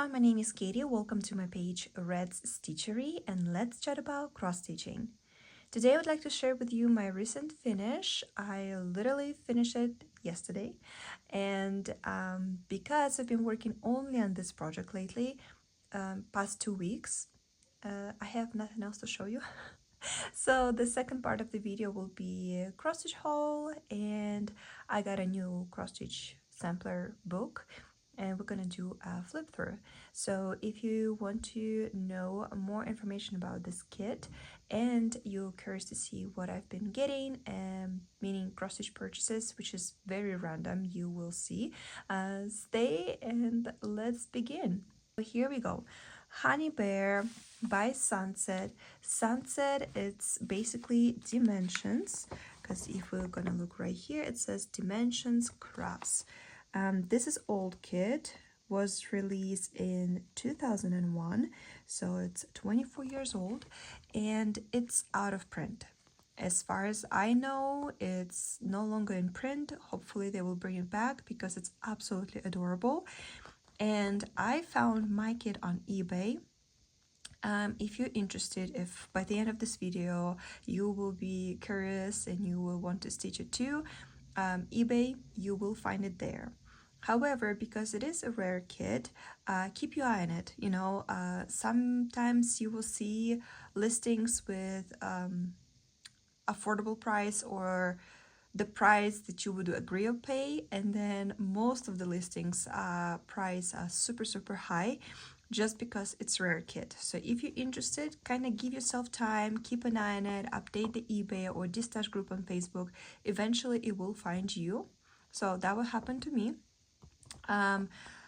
everyone, my name is Katie. Welcome to my page Red's Stitchery, and let's chat about cross stitching. Today I would like to share with you my recent finish. I literally finished it yesterday, and because I've been working only on this project lately, past 2 weeks, I have nothing else to show you. So the second part of the video will be a cross stitch haul, and I got a new cross stitch sampler book, and we're gonna do a flip through. So if you want to know more information about this kit and you're curious to see what I've been getting, meaning cross stitch purchases, which is very random, you will see. Stay and let's begin. So here we go. Honey Bear by Sunset. Sunset, it's basically Dimensions, because if we're gonna look right here, it says Dimensions Crafts. This is old kit, was released in 2001, so it's 24 years old, and it's out of print. As far as I know, it's no longer in print. Hopefully they will bring it back because it's absolutely adorable. And I found my kit on eBay. If you're interested, if by the end of this video you will be curious and you will want to stitch it too, eBay, you will find it there. However, because it is a rare kit, keep your eye on it. You know, sometimes you will see listings with affordable price or the price that you would agree to pay, and then most of the listings price are super high just because it's rare kit. So if you're interested, kind of give yourself time, keep an eye on it, update the eBay or Distash group on Facebook. Eventually it will find you. So that will happen to me.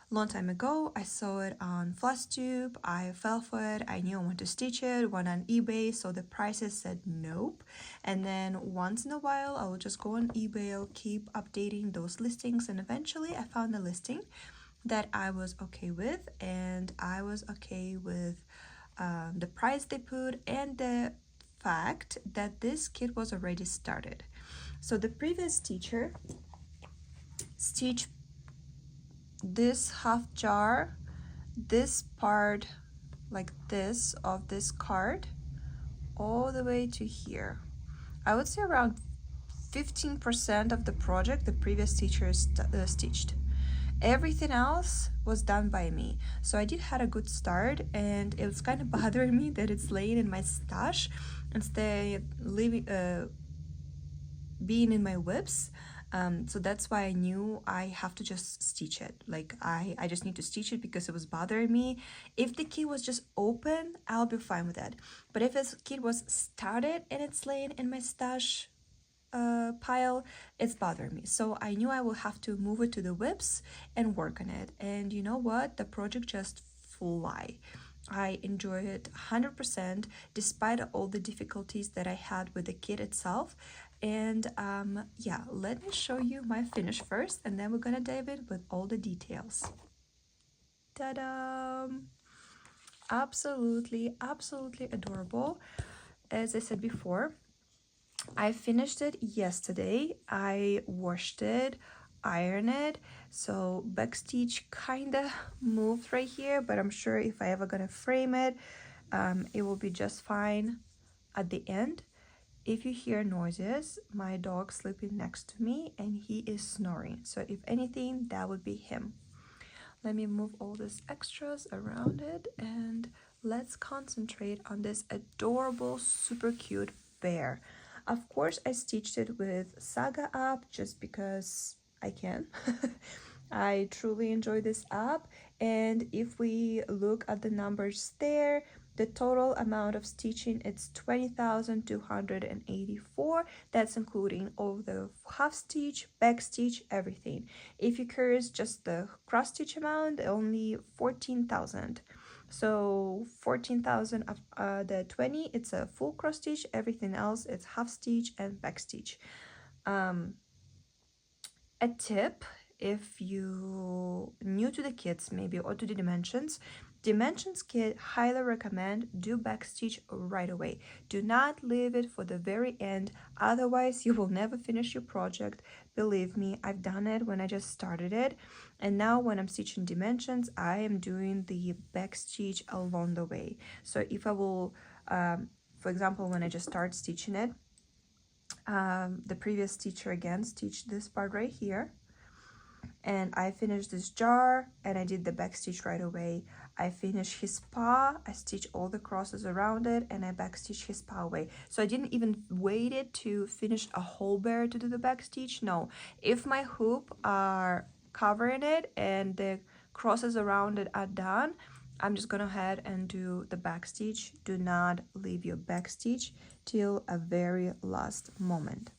Long time ago, I saw it on Flosstube. I fell for it. I knew I wanted to stitch it. Went on eBay, so the prices said nope. And then once in a while, I will just go on eBay, I'll keep updating those listings, and eventually I found a listing that I was okay with, and I was okay with the price they put and the fact that this kit was already started. So the previous teacher stitched this half jar, this part like this of this card, all the way to here. I would say around 15% of the project the previous teacher stitched. Everything else was done by me. So I did had a good start, and it was kind of bothering me that it's laying in my stash instead being in my whips. So that's why I knew I have to just stitch it. Like I just need to stitch it because it was bothering me. If the kit was just open, I'll be fine with that. But if this kit was started and it's laying in my stash pile, it's bothering me. So I knew I will have to move it to the whips and work on it. And you know what? The project just flew. I enjoyed it 100% despite all the difficulties that I had with the kit itself. And yeah, let me show you my finish first, and then we're gonna dive in with all the details. Ta-da! Absolutely adorable. As I said before, I finished it yesterday. I washed it, ironed it, so backstitch kinda moved right here, but I'm sure if I ever gonna frame it, it will be just fine at the end. If you hear noises, my dog's sleeping next to me and he is snoring, so if anything, that would be him. Let me move all these extras around it, and let's concentrate on this adorable, super cute bear. Of course, I stitched it with Saga app just because I can. I truly enjoy this app, and if we look at the numbers there, the total amount of stitching it's 20,284. That's including all the half stitch, back stitch, everything. If you're curious, just the cross stitch amount, only 14,000. So 14,000 of the 20, it's a full cross stitch. Everything else, it's half stitch and back stitch. A tip, if you new to the kits maybe or to the Dimensions kit, highly recommend do backstitch right away. Do not leave it for the very end, otherwise you will never finish your project. Believe me, I've done it when I just started it, and now when I'm stitching Dimensions, I am doing the backstitch along the way. So if I will, for example, when I just start stitching it, the previous teacher again stitched this part right here, and I finished this jar and I did the backstitch right away. I finished his paw, I stitched all the crosses around it, and I backstitched his paw away. So I didn't even waited to finish a whole bear to do the backstitch. No, if my hoop are covering it and the crosses around it are done, I'm just gonna head and do the backstitch. Do not leave your backstitch till a very last moment.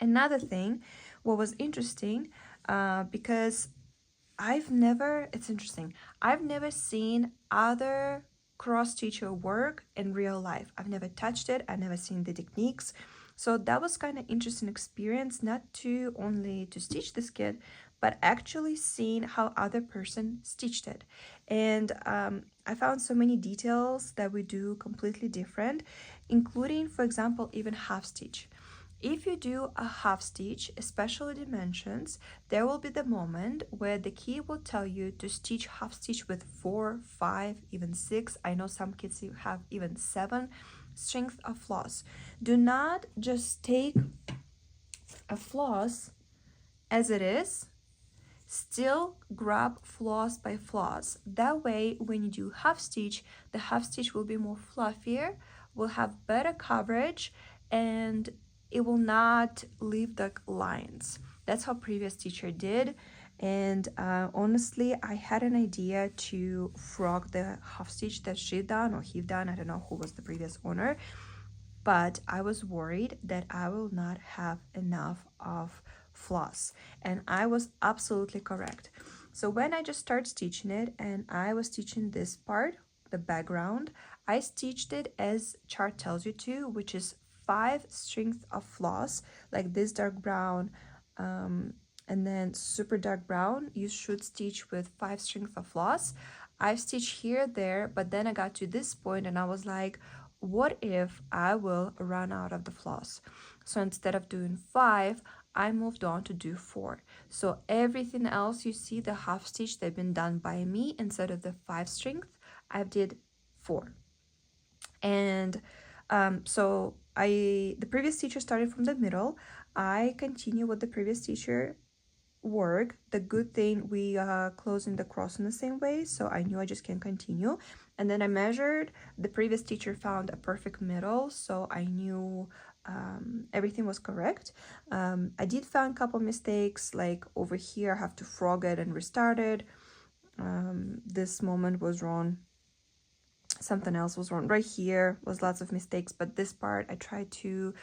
Another thing, what was interesting, because it's interesting, I've never seen other cross-stitcher work in real life. I've never touched it, I've never seen the techniques. So that was kind of interesting experience, not to only to stitch this kit, but actually seeing how other person stitched it. And I found so many details that we do completely different, including, for example, even half stitch. If you do a half stitch, especially Dimensions, there will be the moment where the key will tell you to stitch half stitch with 4, 5, even 6. I know some kits have even 7 strings of floss. Do not just take a floss as it is. Still grab floss by floss. That way, when you do half stitch, the half stitch will be more fluffier, will have better coverage, and it will not leave the lines. That's how previous teacher did. And honestly, I had an idea to frog the half stitch that she done or he done. I don't know who was the previous owner, but I was worried that I will not have enough of floss, and I was absolutely correct. So when I just started stitching it and I was stitching this part, the background, I stitched it as chart tells you to, which is 5 strings of floss, like this dark brown, and then super dark brown. You should stitch with 5 strings of floss. I stitched here, there, but then I got to this point and I was like, what if I will run out of the floss? So instead of doing 5, I moved on to do 4. So everything else you see, the half stitch, they've been done by me. Instead of the 5 strings, I did 4. And so the previous teacher started from the middle. I continue with the previous teacher work. The good thing, we closing the cross in the same way, so I knew I just can continue. And then I measured. The previous teacher found a perfect middle, so I knew everything was correct. I did find a couple mistakes, like over here I have to frog it and restart it. This moment was wrong. Something else was wrong. Right here was lots of mistakes, but this part I tried to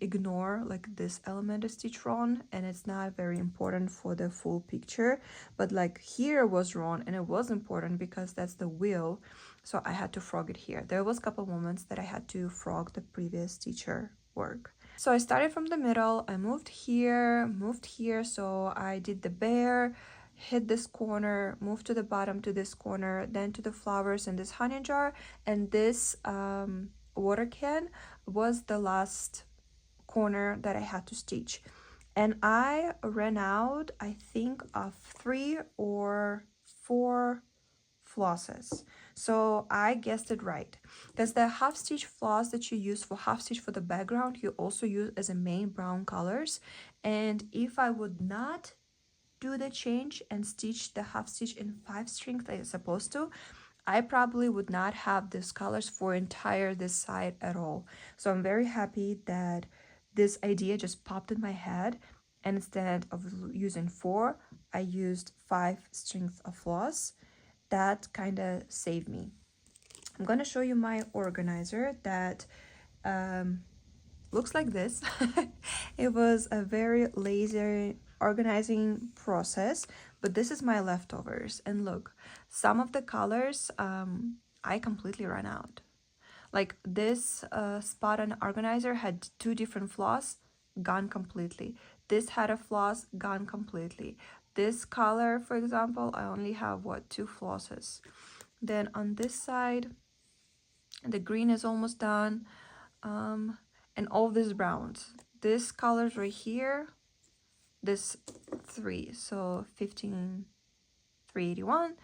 ignore, like this element of stitch wrong, and it's not very important for the full picture, but like here was wrong and it was important because that's the wheel, so I had to frog it here. There was a couple moments that I had to frog the previous teacher work. So I started from the middle, I moved here, so I did the bear, hit this corner, move to the bottom to this corner, then to the flowers in this honey jar, and this water can was the last corner that I had to stitch. And I ran out, I think, of 3 or 4 flosses. So I guessed it right, because the half stitch floss that you use for half stitch for the background, you also use as a main brown colors. And if I would not do the change and stitch the half stitch in 5 strings like it's supposed to, I probably would not have these colors for entire this side at all. So I'm very happy that this idea just popped in my head, and instead of using 4, I used 5 strings of floss. That kind of saved me. I'm gonna show you my organizer that looks like this. It was a very lazy organizing process, but this is my leftovers, and look, some of the colors I completely ran out. Like this spot on organizer had 2 different floss, gone completely. This had a floss, gone completely. This color, for example, I only have, what, 2 flosses. Then on this side, the green is almost done. And all these browns. This colors right here, this 3. So 15,381,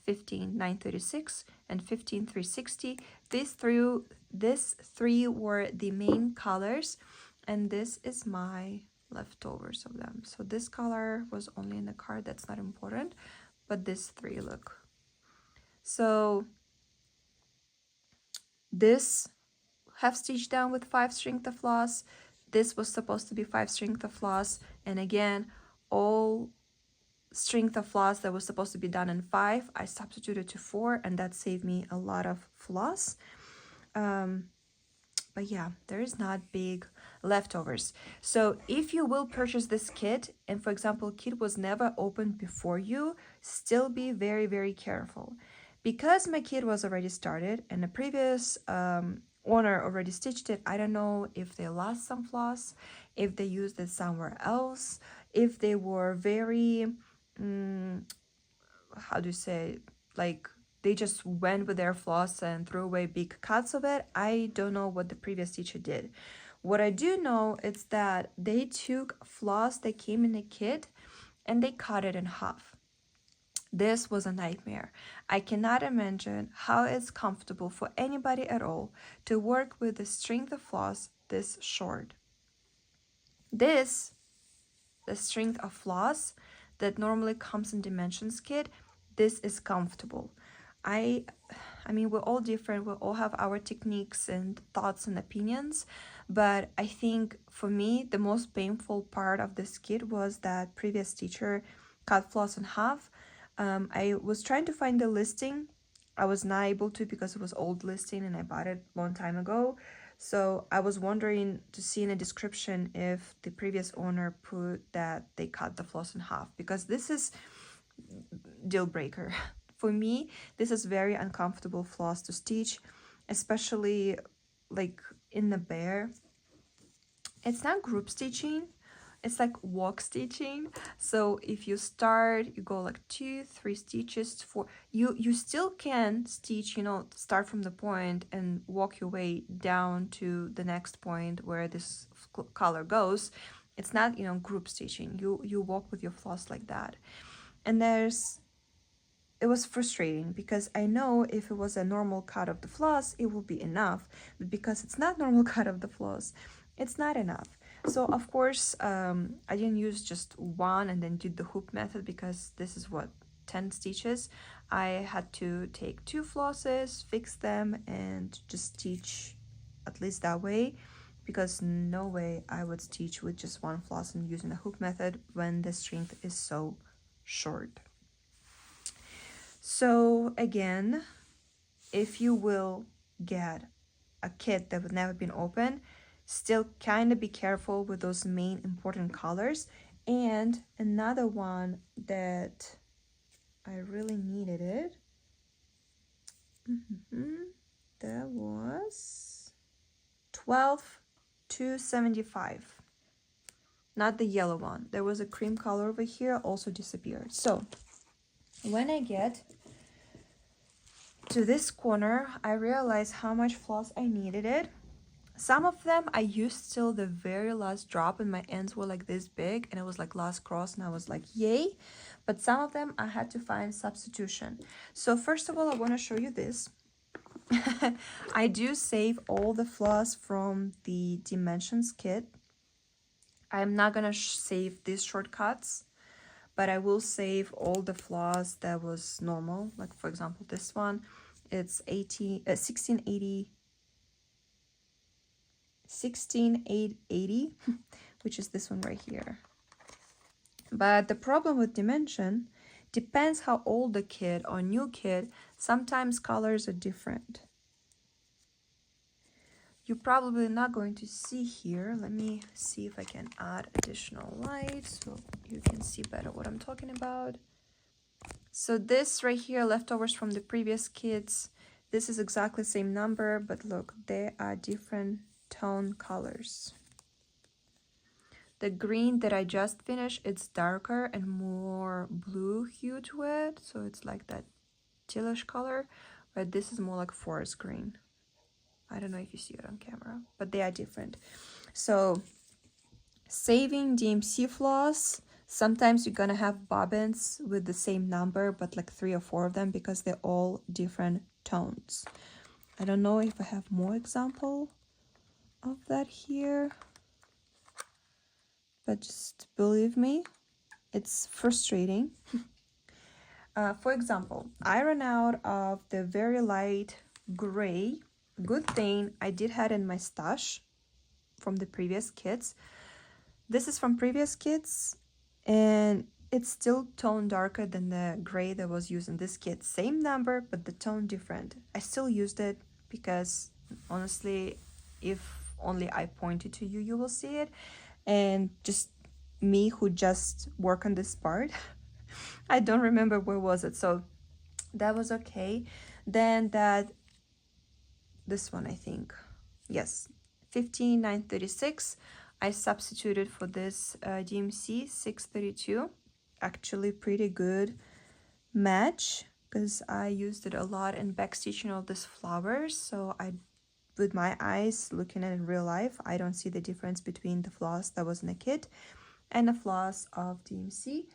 15,936, and 15,360. These three were the main colors, and this is my leftovers of them. So this color was only in the card, that's not important, but this 3 look. So this half stitch down with 5 strength of floss. This was supposed to be 5 strength of floss, and again, all strength of floss that was supposed to be done in 5, I substituted to 4, and that saved me a lot of floss. But yeah, there is not big leftovers. So if you will purchase this kit, and for example, kit was never opened before you, still be very, very careful. Because my kit was already started and the previous owner already stitched it, I don't know if they lost some floss, if they used it somewhere else, if they were very, how do you say, like, they just went with their floss and threw away big cuts of it. I don't know what the previous teacher did. What I do know is that they took floss that came in the kit and they cut it in half. This was a nightmare. I cannot imagine how it's comfortable for anybody at all to work with the strength of floss this short. This, the strength of floss that normally comes in Dimensions kit, this is comfortable. I mean, we're all different, we all have our techniques and thoughts and opinions, but I think for me the most painful part of this kit was that previous teacher cut floss in half. I was trying to find the listing. I was not able to because it was old listing and I bought it a long time ago. So I was wondering to see in a description if the previous owner put that they cut the floss in half, because this is deal breaker. For me, this is very uncomfortable floss to stitch, especially like in the bear. It's not group stitching, it's like walk stitching. So if you start, you go like 2-3 stitches for you still can stitch, you know, start from the point and walk your way down to the next point where this color goes. It's not, you know, group stitching. You walk with your floss like that. And it was frustrating because I know if it was a normal cut of the floss, it will be enough. But because it's not normal cut of the floss, it's not enough. So of course, I didn't use just one and then did the hoop method because this is what, 10 stitches. I had to take 2 flosses, fix them, and just stitch at least that way, because no way I would stitch with just 1 floss and using the hoop method when the strength is so short. So again, if you will get a kit that would never been opened, still kind of be careful with those main important colors. And another one that I really needed it, that was 12,275. Not the yellow one. There was a cream color over here, also disappeared. So when I get to this corner, I realized how much floss I needed it. Some of them I used till the very last drop and my ends were like this big and it was like last cross and I was like, yay. But some of them I had to find substitution. So first of all, I want to show you this. I do save all the floss from the Dimensions kit. I'm not gonna save these shortcuts, but I will save all the floss that was normal. Like for example, this one, it's 16,880, which is this one right here. But the problem with Dimension, depends how old the kit or new kit, sometimes colors are different. You're probably not going to see here. Let me see if I can add additional light so you can see better what I'm talking about. So this right here, leftovers from the previous kits, this is exactly the same number, but look, they are different tone colors. The green that I just finished, it's darker and more blue hue to it, so it's like that tealish color, but this is more like forest green. I don't know if you see it on camera, but they are different. So saving DMC floss, sometimes you're gonna have bobbins with the same number, but like 3 or 4 of them because they're all different tones. I don't know if I have more example of that here, but just believe me, it's frustrating. For example, I ran out of the very light gray. Good thing I did have in my stash from the previous kits. This is from previous kits, and it's still tone darker than the gray that was used in this kit. Same number, but the tone different. I still used it because honestly, if only I pointed to you, you will see it. And just me who just work on this part, I don't remember where was it, so that was okay. Then this one, I think, yes, 15936, I substituted for this DMC 632. Actually pretty good match because I used it a lot in backstitching all these flowers. So I, with my eyes looking at it in real life, I don't see the difference between the floss that was in the kit and the floss of DMC.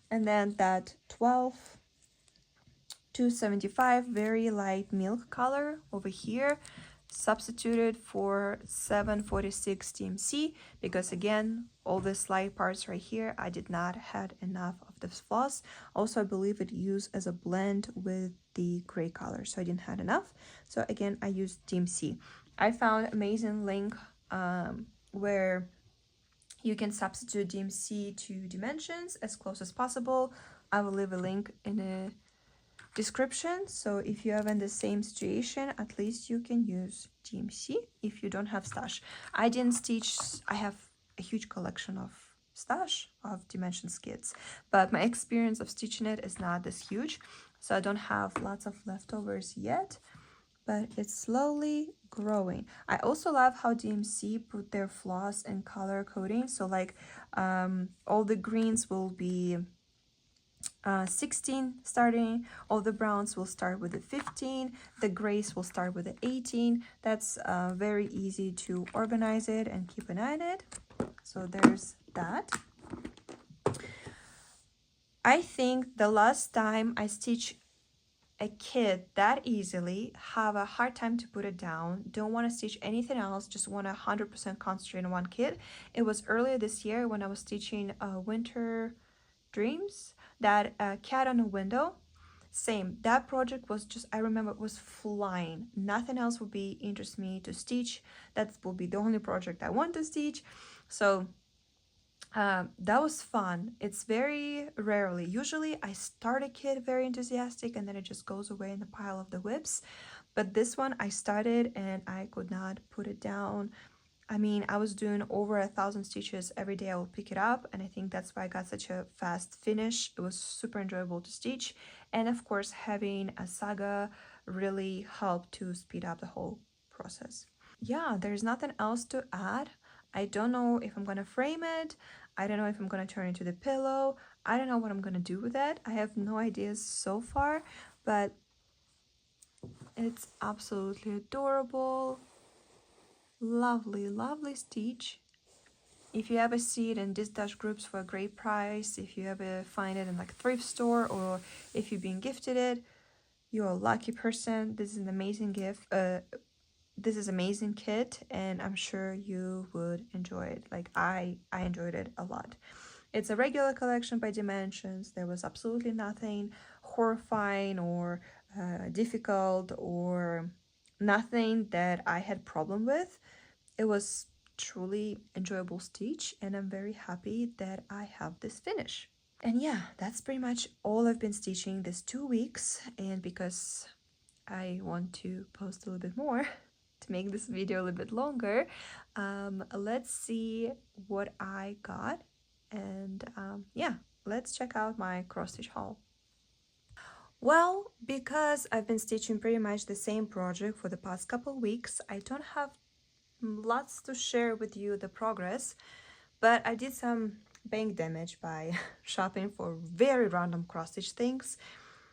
And then that 275, very light milk color over here, substituted for 746 DMC because again, all these light parts right here, I did not had enough of this floss. Also, I believe it used as a blend with the gray color, so I didn't have enough. So again, I used DMC. I found amazing link where you can substitute DMC to Dimensions as close as possible. I will leave a link in a description, so if you are in the same situation, at least you can use DMC if you don't have stash. I didn't stitch, I have a huge collection of stash of Dimensions kits, but my experience of stitching it is not this huge, so I don't have lots of leftovers yet, but it's slowly growing. I also love how DMC put their floss and color coding, so like all the greens will be 16 starting, all the browns will start with a 15, the grays will start with an 18. That's very easy to organize it and keep an eye on it. So there's that. I think the last time I stitched a kit that easily, have a hard time to put it down, don't want to stitch anything else, just want to 100% concentrate on one kit. It was earlier this year when I was stitching Winter Dreams, that cat on a window. Same, that project was just, I remember it was flying. Nothing else would be interest me to stitch. That will be the only project I want to stitch. So that was fun. It's very rarely, usually I start a kit very enthusiastic and then it just goes away in the pile of the whips, but this one I started and I could not put it down. I mean, I was doing over 1,000 stitches every day. I would pick it up, and I think that's why I got such a fast finish. It was super enjoyable to stitch, and of course having a saga really helped to speed up the whole process. Yeah, there's nothing else to add. I don't know if I'm gonna frame it. I don't know if I'm gonna turn it into the pillow. I don't know what I'm gonna do with it. I have no ideas so far, but it's absolutely adorable. Lovely, lovely stitch. If you ever see it in distash groups for a great price, if you ever find it in like a thrift store, or if you've been gifted it, you're a lucky person. This is an amazing gift. This is amazing kit, and I'm sure you would enjoy it. Like I enjoyed it a lot. It's a regular collection by Dimensions. There was absolutely nothing horrifying or difficult or nothing that I had problem with. It was truly enjoyable stitch, and I'm very happy that I have this finish. And yeah, that's pretty much all I've been stitching this 2 weeks, and because I want to post a little bit more to make this video a little bit longer, let's see what I got, and yeah, let's check out my cross stitch haul. Well, because I've been stitching pretty much the same project for the past couple weeks, I don't have lots to share with you the progress, but I did some bank damage by shopping for very random cross-stitch things.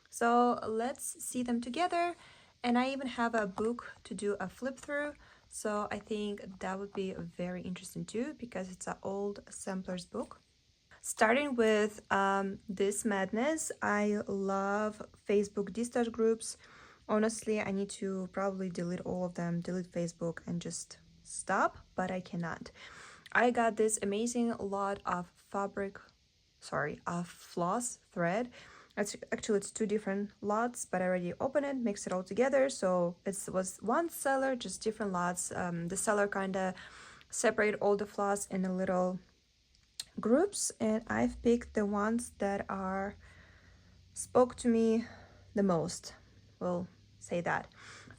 So let's see them together. And I even have a book to do a flip through. So I think that would be very interesting too, because it's an old sampler's book. Starting with this madness, I love Facebook distash groups. Honestly, I need to probably delete all of them, delete Facebook and just stop, but I cannot. I got this amazing lot of floss thread. It's two different lots, but I already opened it, mixed it all together. So it was one seller, just different lots. The seller kind of separated all the floss in a little groups, and I've picked the ones that are spoke to me the most. We'll say that.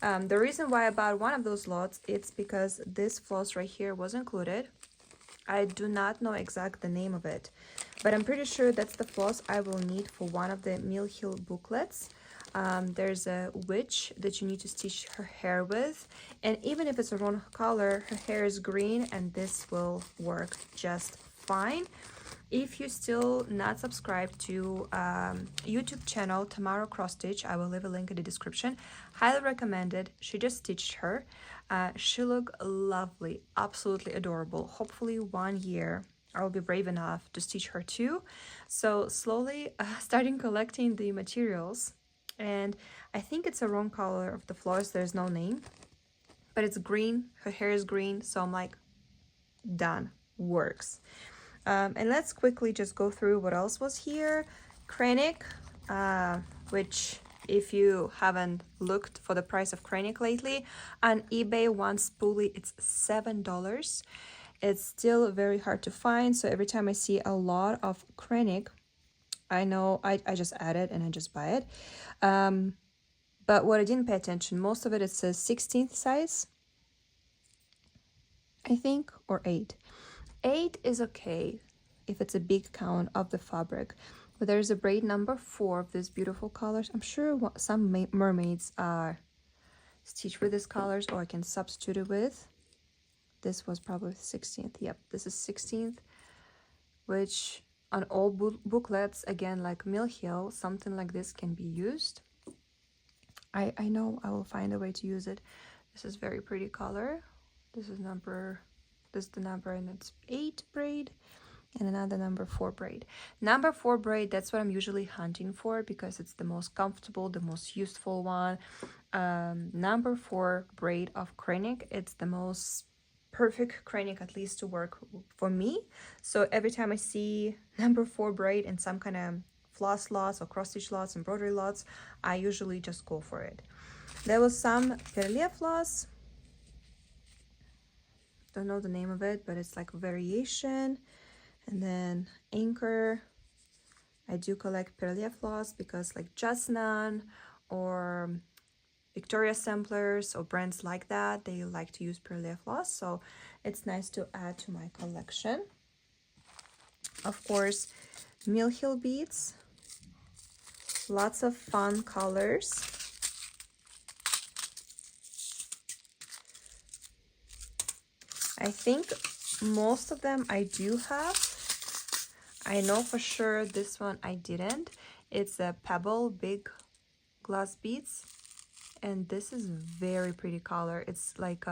The reason why I bought one of those lots, it's because this floss right here was included. I do not know exact the name of it, but I'm pretty sure that's the floss I will need for one of the Mill Hill booklets. There's a witch that you need to stitch her hair with, and even if it's a wrong color, her hair is green and this will work just fine. If you still not subscribed to YouTube channel Tamara Cross Stitch, I will leave a link in the description. Highly recommended. She just stitched her. She looked lovely, absolutely adorable. Hopefully 1 year I'll be brave enough to stitch her too. So slowly starting collecting the materials, and I think it's a wrong color of the floss. There's no name, but it's green. Her hair is green, so I'm like, done, works. And let's quickly just go through what else was here. Kreinik, which if you haven't looked for the price of Kreinik lately, on eBay, one spoolie, it's $7. It's still very hard to find, so every time I see a lot of Kreinik, I know I just add it and I just buy it. But what I didn't pay attention, most of it is a 16th size, I think, or 8. 8 is okay if it's a big count of the fabric, but there's a braid number 4 of these beautiful colors. I'm sure some mermaids are stitched with these colors, or I can substitute it with. This was probably 16th. Yep, this is 16th, which on all booklets, again, like Mill Hill, something like this can be used. I know I will find a way to use it. This is very pretty color. This is the number, and it's 8 braid, and another number 4 braid. Number 4 braid, that's what I'm usually hunting for because it's the most comfortable, the most useful one. Number 4 braid of Kreinik, it's the most perfect Kreinik, at least to work for me. So every time I see number 4 braid in some kind of floss lots or cross stitch lots, embroidery lots, I usually just go for it. There was some Perlia floss. Don't know the name of it, but it's like a variation. And then Anchor. I do collect Perlia floss because like Jasnan or Victoria samplers or brands like that, they like to use Perlia floss, so it's nice to add to my collection. Of course, Mill Hill beads, lots of fun colors. I think most of them I do have. I know for sure this one I didn't. It's a Pebble big glass beads, and this is very pretty color. It's like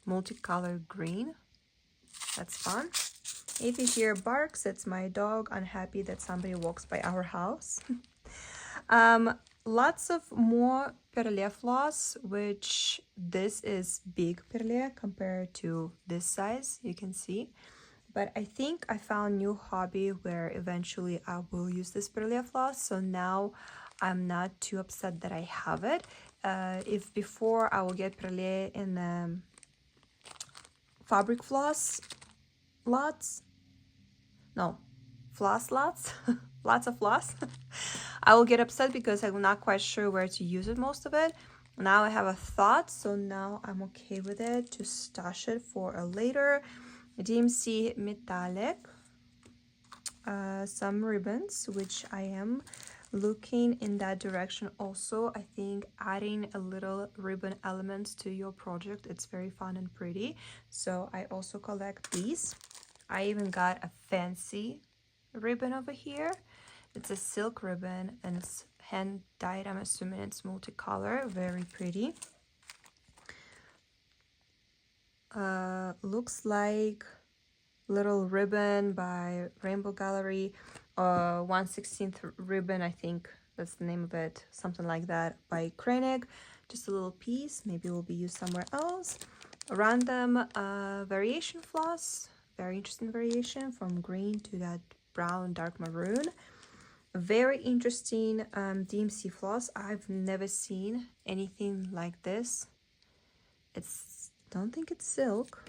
multicolored green. That's fun. If you hear barks, it's my dog unhappy that somebody walks by our house. Lots of more Perlia floss, which this is big Perlia compared to this size, you can see. But I think I found a new hobby where eventually I will use this Perlia floss, so now I'm not too upset that I have it. If before I will get Perlia in fabric floss lots, no, floss lots, lots of floss, I will get upset because I'm not quite sure where to use it, most of it. Now I have a thought, so now I'm okay with it to stash it for a later. DMC metallic, some ribbons, which I am looking in that direction also. I think adding a little ribbon elements to your project, it's very fun and pretty, so I also collect these. I even got a fancy ribbon over here. It's a silk ribbon and it's hand dyed. I'm assuming it's multicolor, very pretty. Looks like little ribbon by Rainbow Gallery, 1/16 ribbon, I think that's the name of it, something like that, by Krennig. Just a little piece, maybe will be used somewhere else. A random variation floss, very interesting variation from green to that brown dark maroon. A very interesting DMC floss. I've never seen anything like this. Don't think it's silk.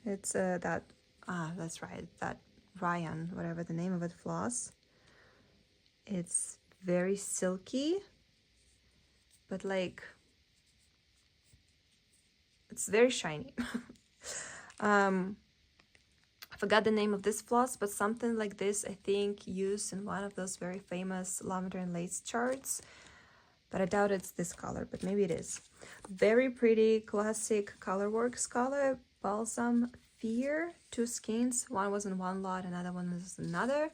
It's that's right, that Ryan, whatever the name of it, floss. It's very silky, but like it's very shiny. I forgot the name of this floss, but something like this, I think, used in one of those very famous lavender and lace charts. But I doubt it's this color, but maybe it is. Very pretty, classic Colorworks color, Balsam Fear, 2 skeins. One was in one lot, another one is another.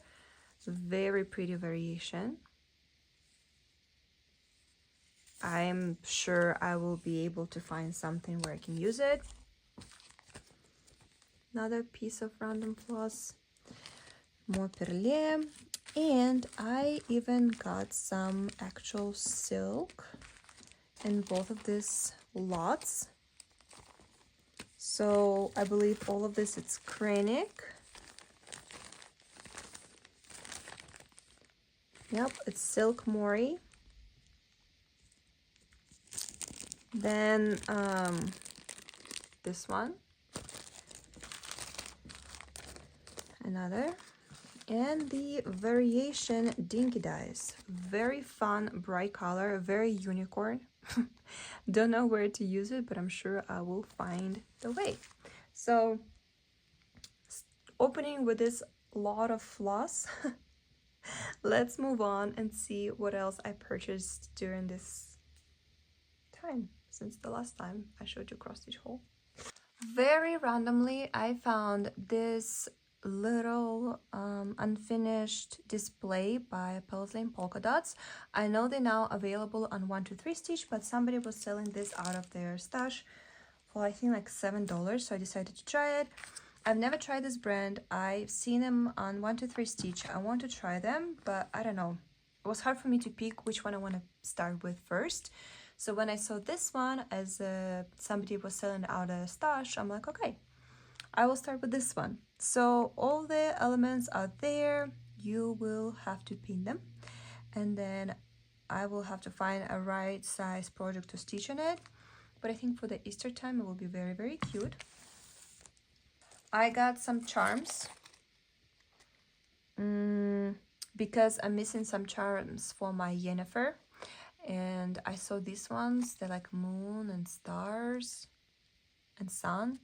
Very pretty variation. I'm sure I will be able to find something where I can use it. Another piece of random floss, more perlé, and I even got some actual silk in both of these lots. So I believe all of this, it's Krennig. Yep, it's Silk Mori. Then this one, another, and the variation Dinky Dice. Very fun, bright color, very unicorn. Don't know where to use it, but I'm sure I will find the way. So opening with this lot of floss, let's move on and see what else I purchased during this time, since the last time I showed you cross stitch haul. Very randomly, I found this little unfinished display by Paisley Polka Dots. I know they're now available on 1-2-3 Stitch, but somebody was selling this out of their stash for I think like $7, so I decided to try it. I've never tried this brand. I've seen them on 1-2-3 Stitch. I want to try them, but I don't know. It was hard for me to pick which one I want to start with first. So when I saw this one, as somebody was selling out a stash, I'm like, okay, I will start with this one. So all the elements are there. You will have to pin them. And then I will have to find a right size project to stitch on it. But I think for the Easter time, it will be very, very cute. I got some charms. Because I'm missing some charms for my Yennefer. And I saw these ones, they're like moon and stars and sun.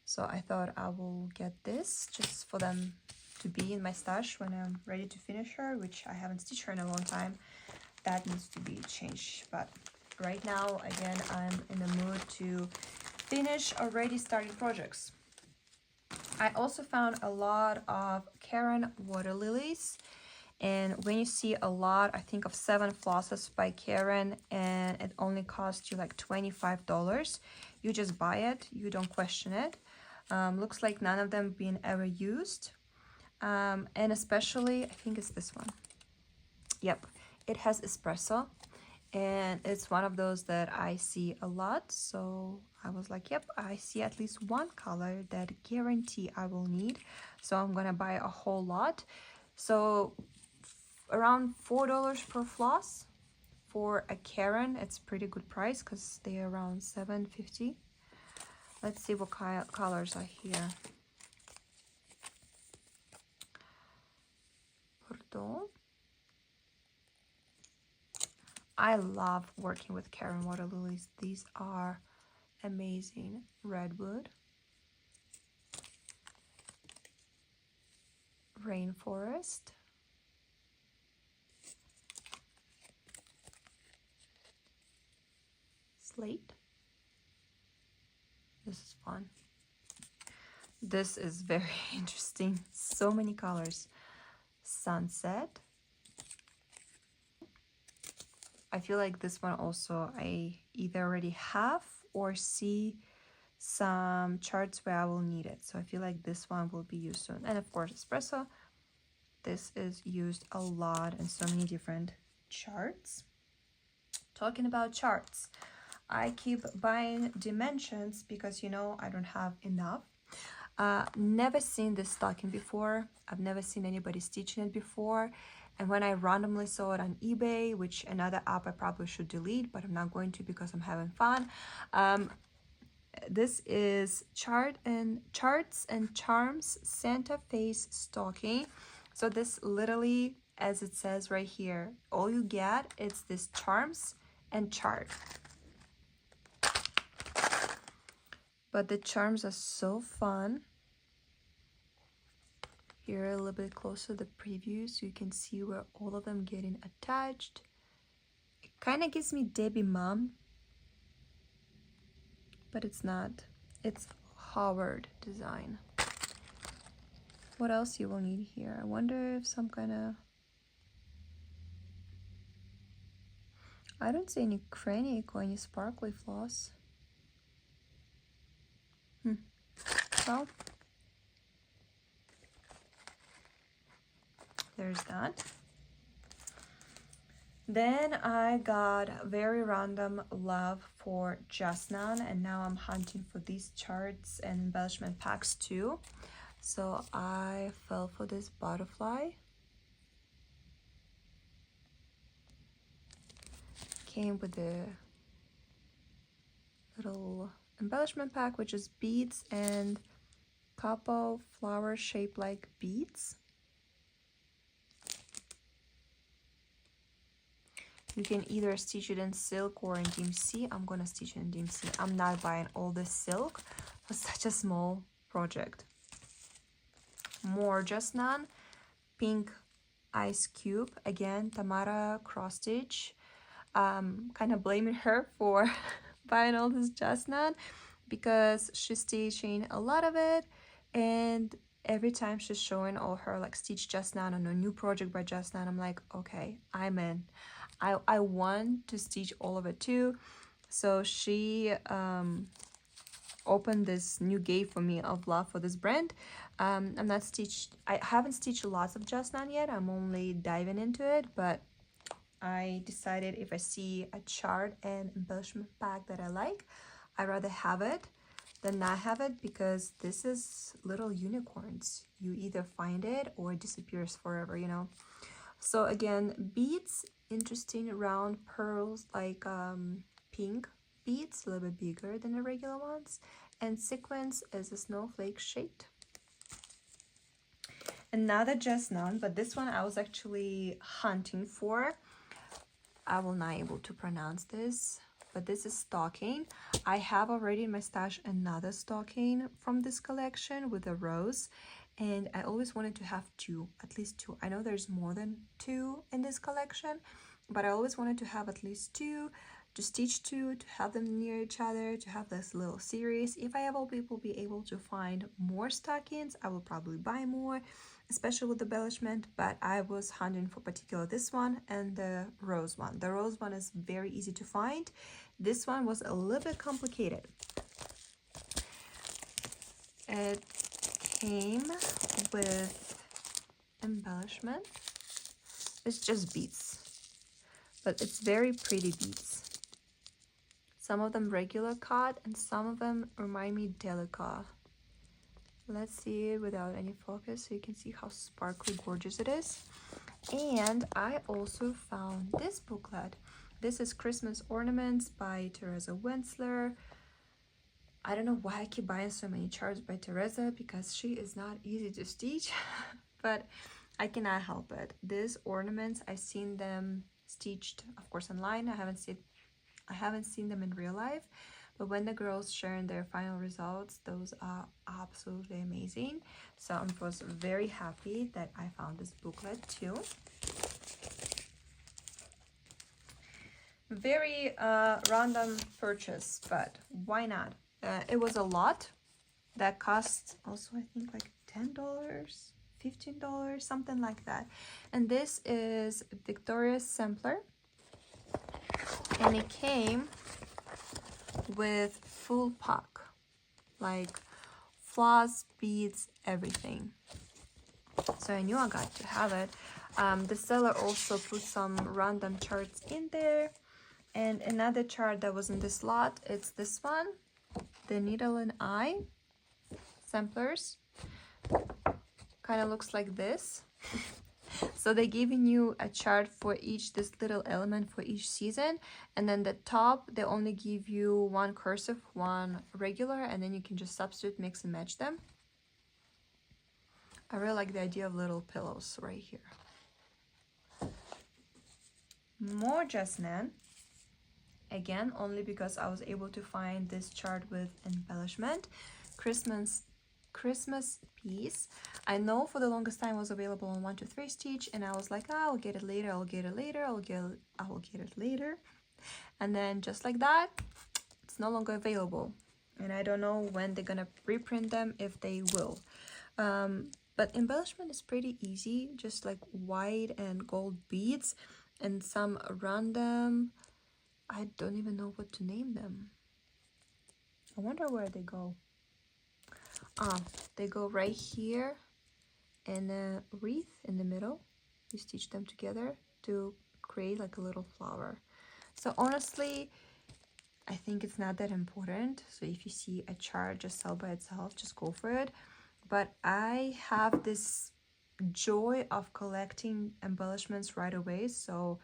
So I thought I will get this just for them to be in my stash when I'm ready to finish her, which I haven't stitched her in a long time. That needs to be changed. But right now, again, I'm in the mood to finish already started projects. I also found a lot of Karen water lilies. And when you see a lot, I think of 7 flosses by Karen, and it only costs you like $25. You just buy it, you don't question it. Looks like none of them being ever used. And especially, I think it's this one. Yep, it has espresso, and it's one of those that I see a lot. So I was like, yep, I see at least one color that guarantee I will need. So I'm gonna buy a whole lot. So around $4 per floss for a Karen. It's pretty good price because they're around $7.50. Let's see what colors are here. Bordeaux. I love working with Karen water lilies. These are amazing. Redwood, rainforest, slate. This is fun. This is very interesting. So many colors. Sunset. I feel like this one also I either already have or see some charts where I will need it. So I feel like this one will be used soon. And of course, espresso. This is used a lot in so many different charts. Talking about charts, I keep buying Dimensions because, you know, I don't have enough. Never seen this stocking before. I've never seen anybody stitching it before. And when I randomly saw it on eBay, which another app I probably should delete, but I'm not going to because I'm having fun. This is Charts and Charms Santa Face stocking. So this literally, as it says right here, all you get is this charms and chart. But the charms are so fun. Here a little bit closer the preview so you can see where all of them getting attached. It kind of gives me Debbie Mom, but it's not. It's Howard design. What else you will need here? I wonder if some kind of... I don't see any cranny or any sparkly floss. Well, there's that. Then I got very random love for Just None, and now I'm hunting for these charts and embellishment packs too. So I fell for this butterfly. Came with a little embellishment pack, which is beads and couple flower shaped like beads. You can either stitch it in silk or in DMC. I'm gonna stitch it in DMC. I'm not buying all this silk for such a small project. More Just None, pink ice cube. Again, Tamara cross stitch. Kind of blaming her for buying all this Just None because she's stitching a lot of it, and every time she's showing all her like stitch Just None on a new project by Just None, I'm like, okay, I'm in. I want to stitch all of it too. So she opened this new gate for me of love for this brand. I haven't stitched lots of Just None yet. I'm only diving into it, but I decided if I see a chart and embellishment pack that I like, I'd rather have it than not have it, because this is little unicorns. You either find it or it disappears forever, you know. So again, beads, interesting round pearls, like pink beads, a little bit bigger than the regular ones, and sequins is a snowflake shaped. Another Just None, but this one I was actually hunting for. I will not able to pronounce this, but this is stocking. I have already in my stash another stocking from this collection with a rose, and I always wanted to have two, at least two. I know there's more than two in this collection, but I always wanted to have at least two, to stitch two, to have them near each other, to have this little series. If I ever will be able to find more stockings, I will probably buy more, especially with the embellishment. But I was hunting for particular this one and the rose one. The rose one is very easy to find. This one was a little bit complicated. It came with embellishment. It's just beads, but it's very pretty beads. Some of them regular cut and some of them remind me delicate. Let's see it without any focus so you can see how sparkly gorgeous it is. And I also found this booklet. This is Christmas Ornaments by Teresa Wenzler. I don't know why I keep buying so many charts by Teresa, because she is not easy to stitch, but I cannot help it. These ornaments, I've seen them stitched, of course, online. I haven't seen them in real life, but when the girls sharing their final results, those are absolutely amazing. So I was very happy that I found this booklet too. Very random purchase, but why not? It was a lot, that costs also, I think, like $10, $15, something like that. And this is Victoria's sampler, and it came with full pack, like floss, beads, everything. So I knew I got to have it. The seller also put some random charts in there, and another chart that was in this lot, it's this one, the needle and eye samplers. Kind of looks like this. So they're giving you a chart for each, this little element for each season, and then the top they only give you one cursive, one regular, and then you can just substitute, mix and match them. I really like the idea of little pillows right here. More Jasnan, again only because I was able to find this chart with embellishment. Christmas piece. I know for the longest time it was available on 1 to 3 stitch, and I was like, oh, I'll get it later, I'll get it later, I will get it later. And then just like that, it's no longer available, and I don't know when they're gonna reprint them, if they will. But embellishment is pretty easy, just like white and gold beads and some random, I don't even know what to name them. I wonder where they go. They go right here in a wreath in the middle. You stitch them together to create like a little flower. So honestly, I think it's not that important. So if you see a chart just sell by itself, just go for it. But I have this joy of collecting embellishments right away. So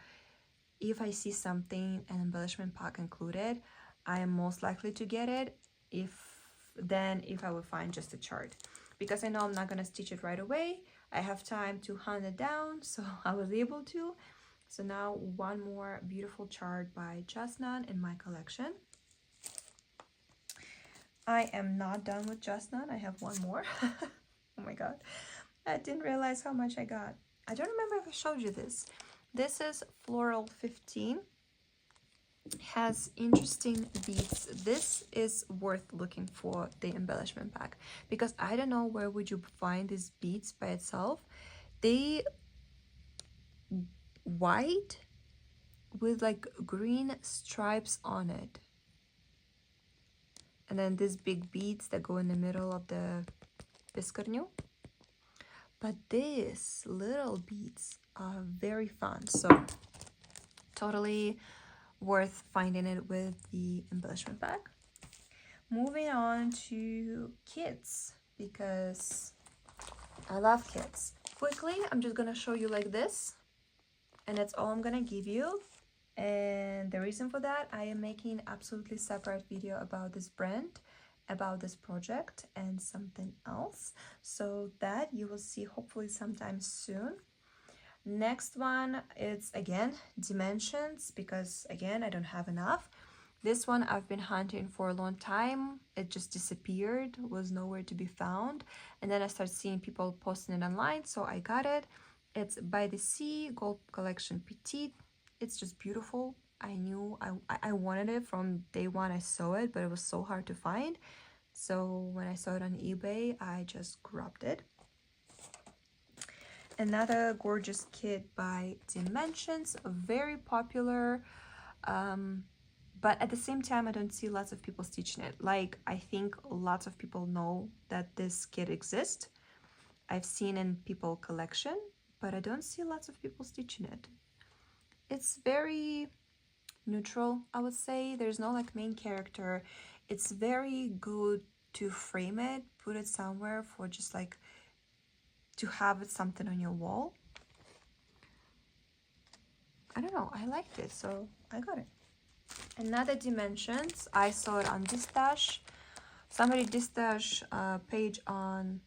if I see something, an embellishment pack included, I am most likely to get it if I would find just a chart, because I know I'm not gonna stitch it right away. I have time to hunt it down, so I was able to. So now one more beautiful chart by Jasnan in my collection. I am not done with Jasnan. I have one more. Oh my god, I didn't realize how much I got. I don't remember if I showed you this. This is Floral 15. Has interesting beads. This is worth looking for, the embellishment pack, because I don't know where would you find these beads by itself. They white with like green stripes on it, and then these big beads that go in the middle of the piscarniu. But these little beads are very fun, so totally worth finding it with the embellishment pack. Moving on to kids, because I love kids. Quickly, I'm just gonna show you like this, and that's all I'm gonna give you. And the reason for that, I am making absolutely separate video about this brand, about this project, and something else, so that you will see hopefully sometime soon. Next one, it's again Dimensions, because again I don't have enough. This one I've been hunting for a long time. It just disappeared, was nowhere to be found, and then I started seeing people posting it online, so I got it. It's By the Sea Gold Collection Petite. It's just beautiful. I knew I wanted it from day one. I saw it, but it was so hard to find, so when I saw it on eBay, I just grabbed it. Another gorgeous kit by Dimensions, very popular, but at the same time I don't see lots of people stitching it. Like, I think lots of people know that this kit exists. I've seen in people collection, but I don't see lots of people stitching it. It's very neutral, I would say. There's no like main character. It's very good to frame it, put it somewhere for just like to have it something on your wall. I don't know, I liked it, so I got it. Another Dimensions, I saw it on Distash. Somebody Distash page on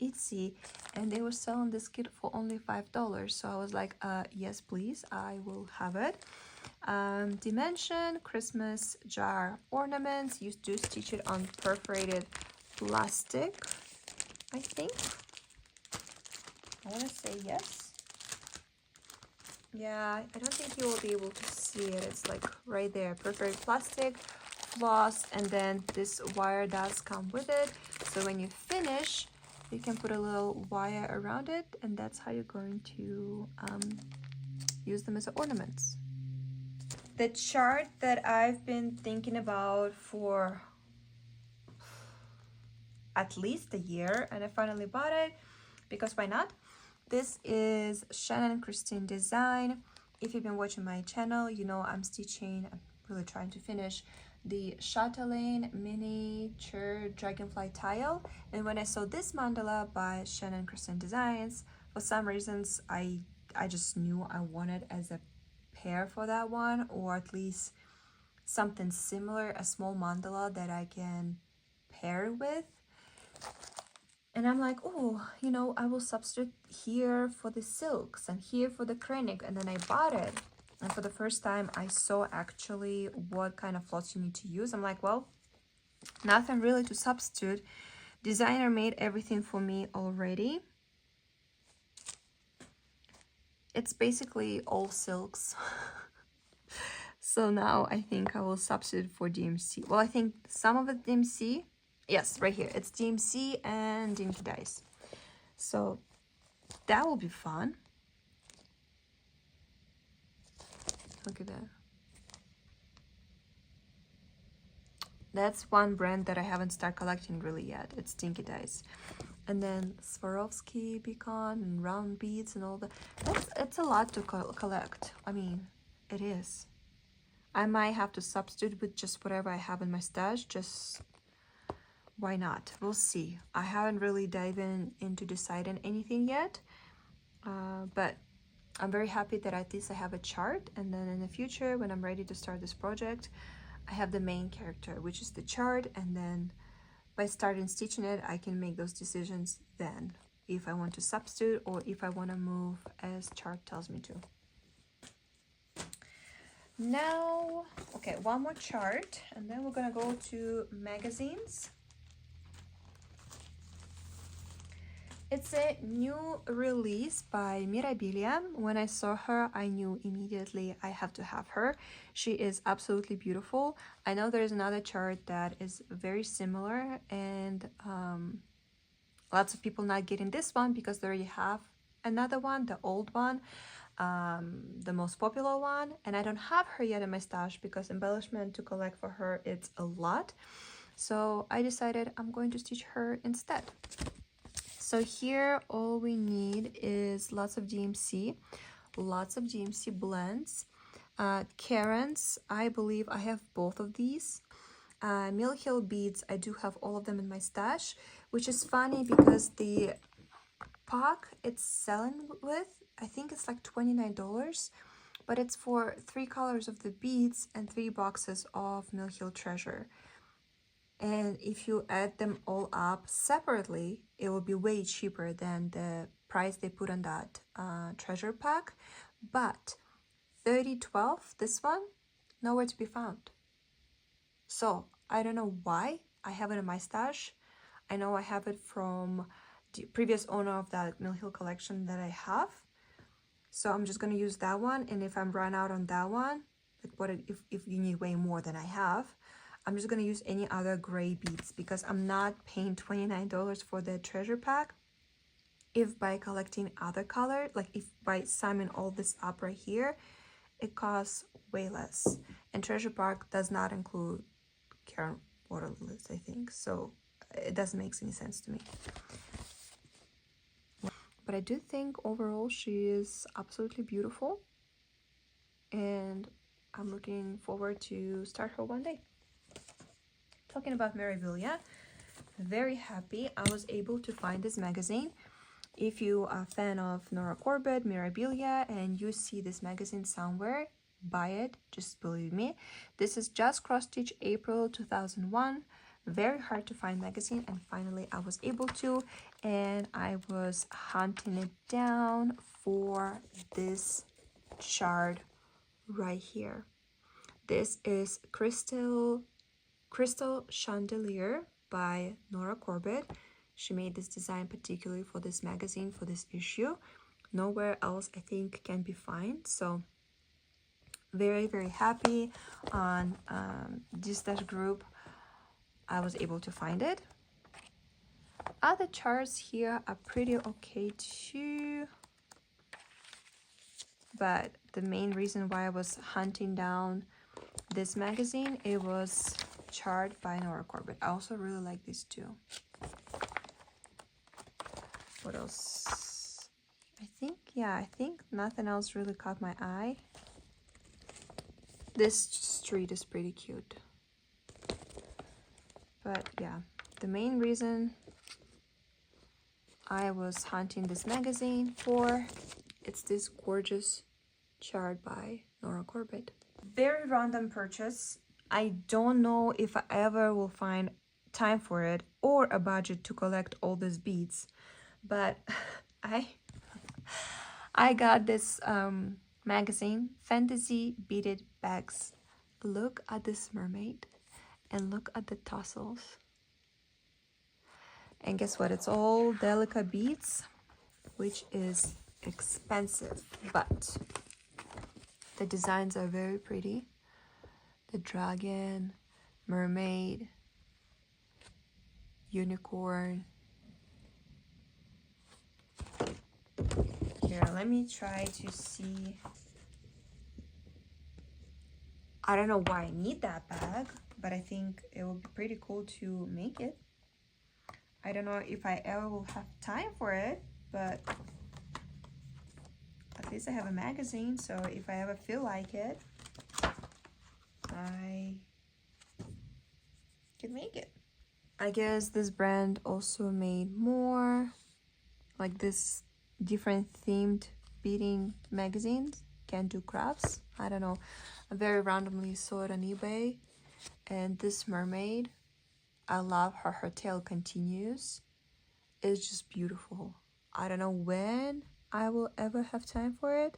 Etsy, and they were selling this kit for only $5. So I was like, yes please, I will have it. Dimension Christmas jar ornaments. You do stitch it on perforated plastic, I think. I want to say yes. Yeah, I don't think you will be able to see it. It's like right there, perforated plastic, floss, and then this wire does come with it. So when you finish, you can put a little wire around it, and that's how you're going to use them as ornaments. The chart that I've been thinking about for at least a year, and I finally bought it because why not? This is Shannon Christine design. If you've been watching my channel, you know I'm stitching, I'm really trying to finish the Chatelaine miniature dragonfly tile. And when I saw this mandala by Shannon Christine Designs, for some reasons I just knew I wanted as a pair for that one, or at least something similar, a small mandala that I can pair with. And I'm like, oh, you know, I will substitute here for the silks and here for the acrylic. And then I bought it. And for the first time, I saw actually what kind of floss you need to use. I'm like, well, nothing really to substitute. Designer made everything for me already. It's basically all silks. So now I think I will substitute for DMC. Well, I think some of it DMC. Yes, right here. It's DMC and Dinky Dice. So that will be fun. Look at that. That's one brand that I haven't started collecting really yet. It's Dinky Dice. And then Swarovski beacon and round beads and all that. It's a lot to collect. I mean, it is. I might have to substitute with just whatever I have in my stash. Just why not? We'll see. I haven't really dived into deciding anything yet. But I'm very happy that at least I have a chart. And then in the future, when I'm ready to start this project, I have the main character, which is the chart. And then by starting stitching it, I can make those decisions then, if I want to substitute or if I want to move as chart tells me to. Now, okay, one more chart, and then we're gonna go to magazines. It's a new release by Mirabilia. When I saw her, I knew immediately I have to have her. She is absolutely beautiful. I know there's another chart that is very similar, and lots of people not getting this one because they already have another one, the old one, the most popular one, and I don't have her yet in my stash because embellishment to collect for her, it's a lot. So I decided I'm going to stitch her instead. So here all we need is lots of DMC blends, Karen's. I believe I have both of these. Mill Hill beads, I do have all of them in my stash, which is funny because the pack it's selling with, I think it's like $29, but it's for 3 colors of the beads and 3 boxes of Mill Hill Treasure. And if you add them all up separately, it will be way cheaper than the price they put on that treasure pack. But 3012, this one, nowhere to be found. So I don't know why I have it in my stash. I know I have it from the previous owner of that Mill Hill collection that I have. So I'm just going to use that one. And if I'm run out on that one, like what if you need way more than I have, I'm just going to use any other gray beads because I'm not paying $29 for the treasure pack. If by collecting other color, like if by summing all this up right here, it costs way less. And treasure pack does not include Karen water lilies, I think. So it doesn't make any sense to me. But I do think overall she is absolutely beautiful. And I'm looking forward to start her one day. Talking about Mirabilia, very happy I was able to find this magazine. If you are a fan of Nora Corbett, Mirabilia, and you see this magazine somewhere, buy it, just believe me. This is Just Cross Stitch April 2001. Very hard to find magazine, and finally I was able to, and I was hunting it down for this chart right here. This is Crystal Chandelier by Nora Corbett. She made this design particularly for this magazine, for this issue. Nowhere else I think can be found. So very, very happy on this dash group I was able to find it. Other charts here are pretty okay too. But the main reason why I was hunting down this magazine, it was chart by Nora Corbett. I also really like these two. What else? I think nothing else really caught my eye. This street is pretty cute. But yeah, the main reason I was hunting this magazine for, it's this gorgeous chart by Nora Corbett. Very random purchase. I don't know if I ever will find time for it or a budget to collect all these beads, but I got this magazine, Fantasy Beaded Bags. Look at this mermaid and look at the tassels. And guess what? It's all delicate beads, which is expensive, but the designs are very pretty. The dragon, mermaid, unicorn. Here, let me try to see. I don't know why I need that bag, but I think it would be pretty cool to make it. I don't know if I ever will have time for it, but at least I have a magazine, so if I ever feel like it, I can make it. I guess this brand also made more like this different themed beading magazines. Can do crafts. I don't know. I very randomly saw it on eBay, and this mermaid, I love how her tail continues. It's just beautiful. I don't know when I will ever have time for it,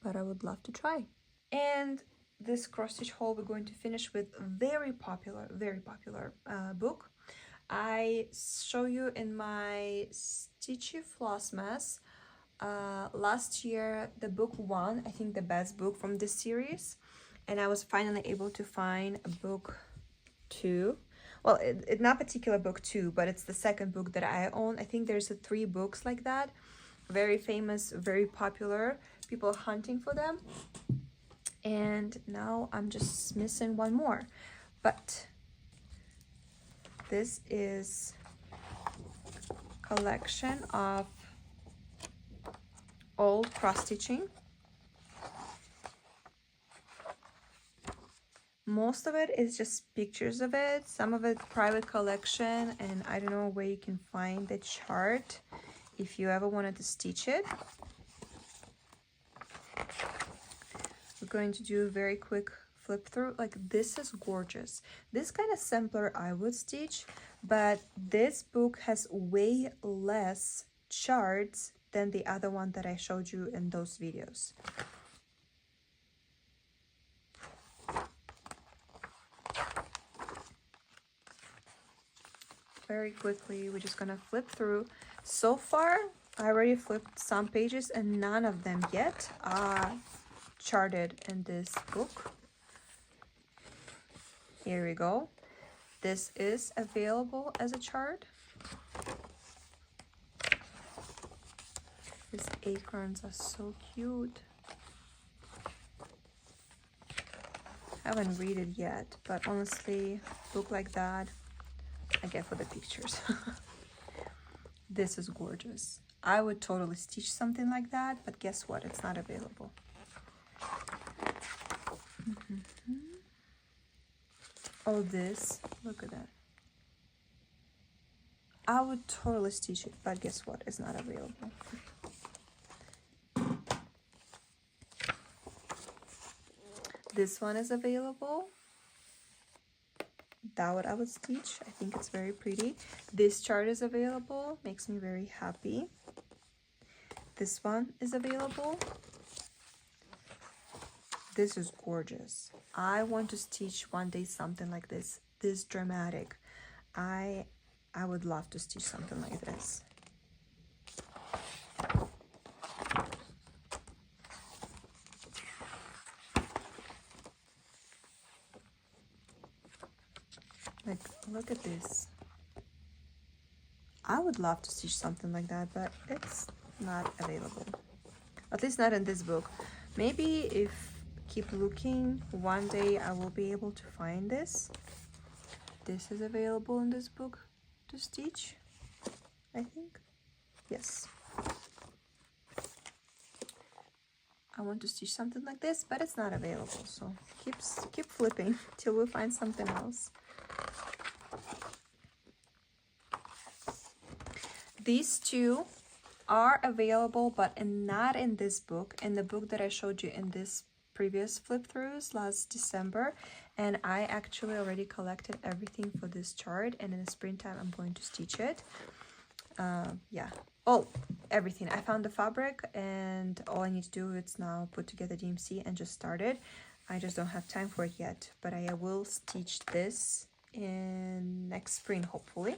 but I would love to try. And this cross stitch haul, we're going to finish with a very popular book. I show you in my Stitchy Floss Mess. Last year, the book won, I think, the best book from this series, and I was finally able to find a book 2. Well, it's not particular book 2, but it's the second book that I own. I think there's 3 books like that, very famous, very popular, people hunting for them, and now I'm just missing one more. But this is collection of old cross stitching. Most of it is just pictures of it, some of it private collection, and I don't know where you can find the chart if you ever wanted to stitch it. We're going to do a very quick flip through. Like, this is gorgeous. This kind of simpler I would stitch, but this book has way less charts than the other one that I showed you in those videos. Very quickly, we're just gonna flip through. So far, I already flipped some pages and none of them yet are charted in this book. Here we go. This is available as a chart. These acorns are so cute. I haven't read it yet, but honestly, book like that, I get for the pictures. This is gorgeous. I would totally stitch something like that, but guess what? It's not available. Oh, this, look at that. I would totally stitch it, but guess what? It's not available. This one is available. That what I would stitch. I think it's very pretty. This chart is available, makes me very happy. This one is available. This is gorgeous. I want to stitch one day something like this dramatic. I would love to stitch something like this. Like, look at this. I would love to stitch something like that, but it's not available. At least not in this book. Maybe if keep looking, one day I will be able to find this. This is available in this book to stitch, I think. Yes. I want to stitch something like this, but it's not available. So keep flipping till we find something else. These two are available, but not in this book. In the book that I showed you in this previous flip throughs last December, and I actually already collected everything for this chart, and in the springtime I'm going to stitch it. Yeah, everything. I found the fabric, and all I need to do is now put together DMC and just start it. I just don't have time for it yet, but I will stitch this in next spring hopefully,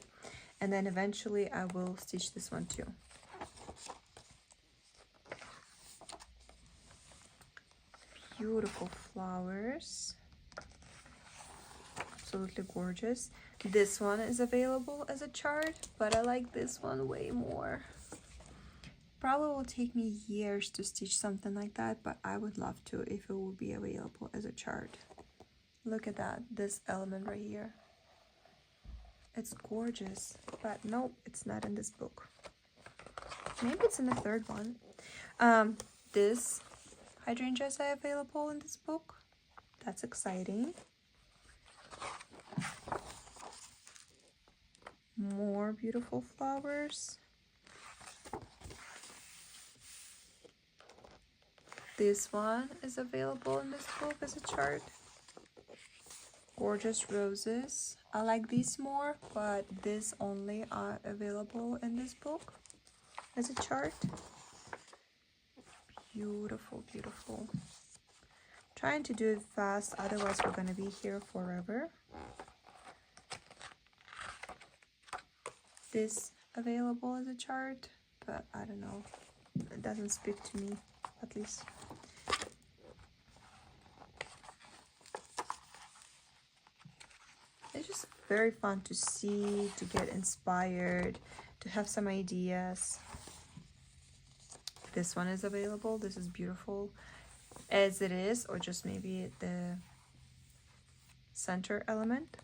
and then eventually I will stitch this one too. Beautiful flowers, absolutely gorgeous. This one is available as a chart, but I like this one way more. Probably will take me years to stitch something like that, but I would love to if it would be available as a chart. Look at that, this element right here. It's gorgeous, but no, it's not in this book. Maybe it's in the third one. This hydrangeas are available in this book. That's exciting. More beautiful flowers. This one is available in this book as a chart. Gorgeous roses. I like these more, but these only are available in this book as a chart. Beautiful, beautiful. Trying to do it fast, otherwise we're going to be here forever. This available as a chart, but I don't know. It doesn't speak to me, at least. It's just very fun to see, to get inspired, to have some ideas. This one is available. This is beautiful as it is, or just maybe the center element.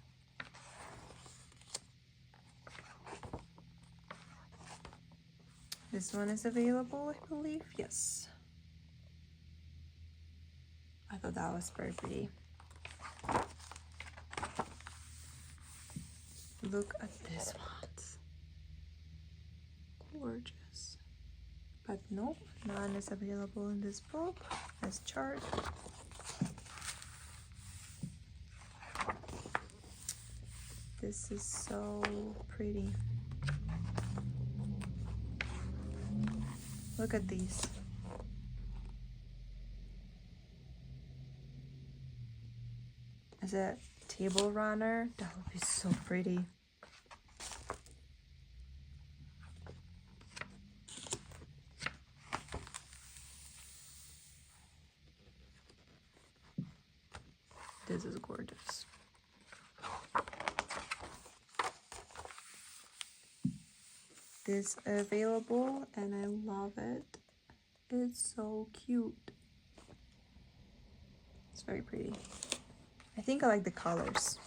This one is available, I believe. Yes. I thought that was very pretty. Look at this one. Gorgeous. But nope, none is available in this book as chart. This is so pretty. Look at these. As a table runner, that would be so pretty. This is gorgeous. This available and I love it. It's so cute. It's very pretty. I think I like the colors.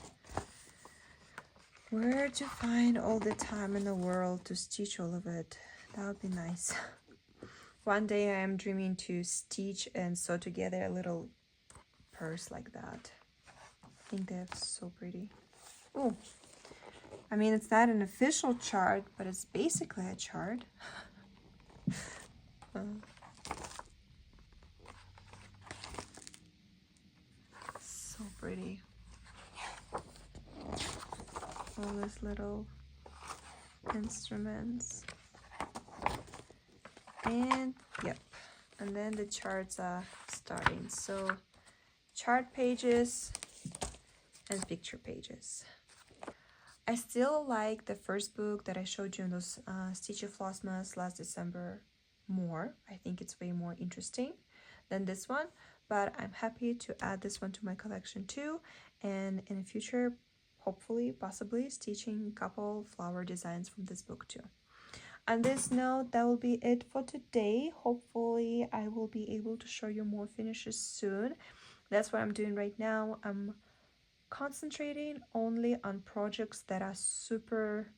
Where to find all the time in the world to stitch all of it? That would be nice. One day I am dreaming to stitch and sew together a little purse like that. I think they're so pretty. Oh, I mean, it's not an official chart, but it's basically a chart. So pretty. All these little instruments. And yep, and then the charts are starting. So chart pages and picture pages. I still like the first book that I showed you in those Stitchy Flossmas last December more. I think it's way more interesting than this one, but I'm happy to add this one to my collection too, and in the future hopefully, possibly stitching a couple flower designs from this book too. On this note, that will be it for today. Hopefully I will be able to show you more finishes soon. That's what I'm doing right now. I'm concentrating only on projects that are super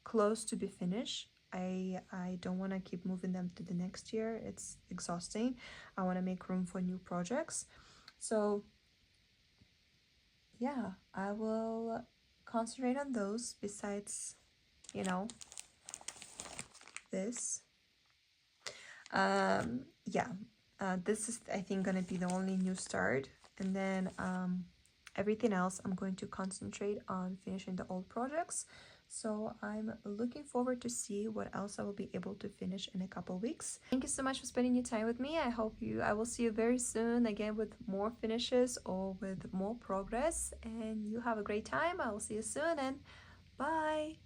close to be finished. I don't want to keep moving them to the next year. It's exhausting. I want to make room for new projects. So yeah, I will concentrate on those besides, you know, this. Yeah, this is, I think, gonna be the only new start, and then everything else I'm going to concentrate on finishing the old projects. So I'm looking forward to see what else I will be able to finish in a couple weeks. Thank you so much for spending your time with me. I will see you very soon again with more finishes or with more progress, and you have a great time. I will see you soon, and bye.